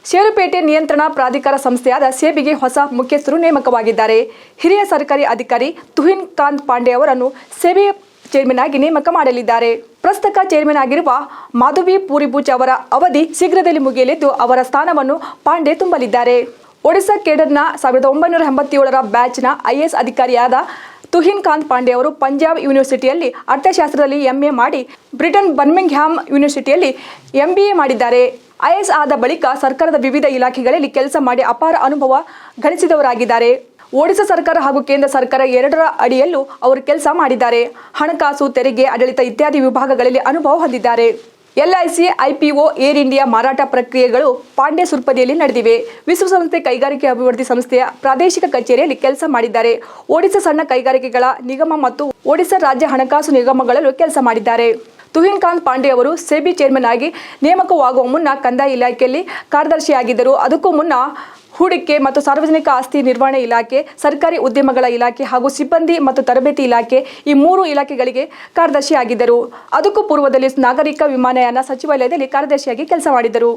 ಷೇರುಪೇಟೆ ನಿಯಂತ್ರಣ ಪ್ರಾಧಿಕಾರ ಸಂಸ್ಥೆಯಾದ ಸೆಬಿಗೆ ಹೊಸ ಮುಖ್ಯಸ್ಥರು ನೇಮಕವಾಗಿದ್ದಾರೆ. ಹಿರಿಯ ಸರ್ಕಾರಿ ಅಧಿಕಾರಿ ತುಹಿನ್ ಕಾಂತ್ ಪಾಂಡೆ ಅವರನ್ನು ಸೆಬಿ ಚೇರ್ಮನ್ ಆಗಿ ನೇಮಕ ಮಾಡಲಿದ್ದಾರೆ. ಪ್ರಸ್ತುತ ಚೇರ್ಮನ್ ಆಗಿರುವ ಮಾಧವಿ ಪೂರಿಭುಜ್ ಅವರ ಅವಧಿ ಶೀಘ್ರದಲ್ಲಿ ಮುಗಿಯಲಿದ್ದು, ಅವರ ಸ್ಥಾನವನ್ನು ಪಾಂಡೆ ತುಂಬಲಿದ್ದಾರೆ. ಒಡಿಶಾ ಕೇಡರ್ನ 1987ರ ಬ್ಯಾಚ್ನ ಐಎಎಸ್ ಅಧಿಕಾರಿಯಾದ ತುಹಿನ್ ಕಾಂತ್ ಪಾಂಡೆ ಅವರು ಪಂಜಾಬ್ ಯೂನಿವರ್ಸಿಟಿಯಲ್ಲಿ ಅರ್ಥಶಾಸ್ತ್ರದಲ್ಲಿ ಎಂಎ ಮಾಡಿ ಬ್ರಿಟನ್ ಬರ್ಮಿಂಗ್ಹ್ಯಾಮ್ ಯೂನಿವರ್ಸಿಟಿಯಲ್ಲಿ ಎಂಬಿಎ ಮಾಡಿದ್ದಾರೆ. ಐಎಎಸ್ ಆದ ಬಳಿಕ ಸರ್ಕಾರದ ವಿವಿಧ ಇಲಾಖೆಗಳಲ್ಲಿ ಕೆಲಸ ಮಾಡಿ ಅಪಾರ ಅನುಭವ ಗಳಿಸಿದವರಾಗಿದ್ದಾರೆ. ಒಡಿಶಾ ಸರ್ಕಾರ ಹಾಗೂ ಕೇಂದ್ರ ಸರ್ಕಾರ ಎರಡರ ಅಡಿಯಲ್ಲೂ ಅವರು ಕೆಲಸ ಮಾಡಿದ್ದಾರೆ. ಹಣಕಾಸು, ತೆರಿಗೆ, ಆಡಳಿತ ಇತ್ಯಾದಿ ವಿಭಾಗಗಳಲ್ಲಿ ಅನುಭವ ಹೊಂದಿದ್ದಾರೆ. ಎಲ್ಐಸಿ, ಐಪಿಒ, ಏರ್ ಇಂಡಿಯಾ ಮಾರಾಟ ಪ್ರಕ್ರಿಯೆಗಳು ಪಾಂಡೆ ಸುರ್ಪದಿಯಲ್ಲಿ ನಡೆದಿವೆ. ವಿಶ್ವಸಂಸ್ಥೆ ಕೈಗಾರಿಕೆ ಅಭಿವೃದ್ಧಿ ಸಂಸ್ಥೆಯ ಪ್ರಾದೇಶಿಕ ಕಚೇರಿಯಲ್ಲಿ ಕೆಲಸ ಮಾಡಿದ್ದಾರೆ. ಒಡಿಶಾ ಸಣ್ಣ ಕೈಗಾರಿಕೆಗಳ ನಿಗಮ ಮತ್ತು ಒಡಿಶಾ ರಾಜ್ಯ ಹಣಕಾಸು ನಿಗಮಗಳಲ್ಲೂ ಕೆಲಸ ಮಾಡಿದ್ದಾರೆ. ತುಹಿನ್ ಕಾಂತ್ ಪಾಂಡೆ ಅವರು ಸೆಬಿ ಚೇರ್ಮನ್ ಆಗಿ ನೇಮಕವಾಗುವ ಮುನ್ನ ಕಂದಾಯ ಇಲಾಖೆಯಲ್ಲಿ ಕಾರ್ಯದರ್ಶಿಯಾಗಿದ್ದರು. ಅದಕ್ಕೂ ಮುನ್ನ ಹೂಡಿಕೆ ಮತ್ತು ಸಾರ್ವಜನಿಕ ಆಸ್ತಿ ನಿರ್ವಹಣೆ ಇಲಾಖೆ, ಸರ್ಕಾರಿ ಉದ್ಯಮಗಳ ಇಲಾಖೆ ಹಾಗೂ ಸಿಬ್ಬಂದಿ ಮತ್ತು ತರಬೇತಿ ಇಲಾಖೆ ಈ 3 ಇಲಾಖೆಗಳಿಗೆ ಕಾರ್ಯದರ್ಶಿಯಾಗಿದ್ದರು. ಅದಕ್ಕೂ ಪೂರ್ವದಲ್ಲಿ ನಾಗರಿಕ ವಿಮಾನಯಾನ ಸಚಿವಾಲಯದಲ್ಲಿ ಕಾರ್ಯದರ್ಶಿಯಾಗಿ ಕೆಲಸ ಮಾಡಿದರು.